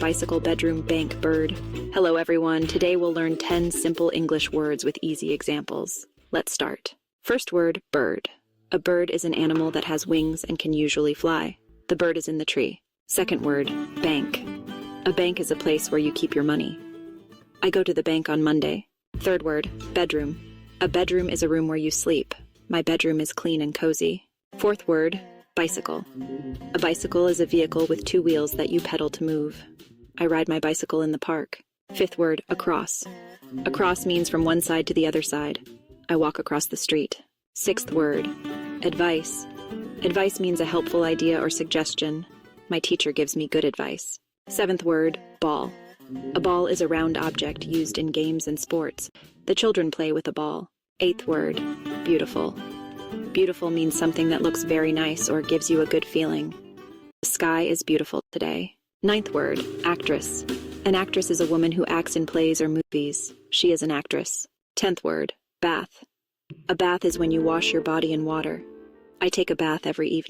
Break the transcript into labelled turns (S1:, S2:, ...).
S1: bicycle, bedroom, bank, bird. Hello everyone, today we'll learn 10 simple English words with easy examples. Let's start. First word, bird. A bird is an animal that has wings and can usually fly. The bird is in the tree. Second word, bank. A bank is a place where you keep your money. I go to the bank on Monday. Third word, bedroom. A bedroom is a room where you sleep. My bedroom is clean and cozy. Fourth word, bicycle. A bicycle is a vehicle with two wheels that you pedal to move. I ride my bicycle in the park. Fifth word, across. Across means from one side to the other side. I walk across the street. Sixth word, advice. Advice means a helpful idea or suggestion. My teacher gives me good advice. Seventh word, ball. A ball is a round object used in games and sports. The children play with a ball. Eighth word, beautiful. Beautiful means something that looks very nice or gives you a good feeling. The sky is beautiful today. Ninth word, actress. An actress is a woman who acts in plays or movies. She is an actress. 10th word, bath. A bath is when you wash your body in water. I take a bath every evening.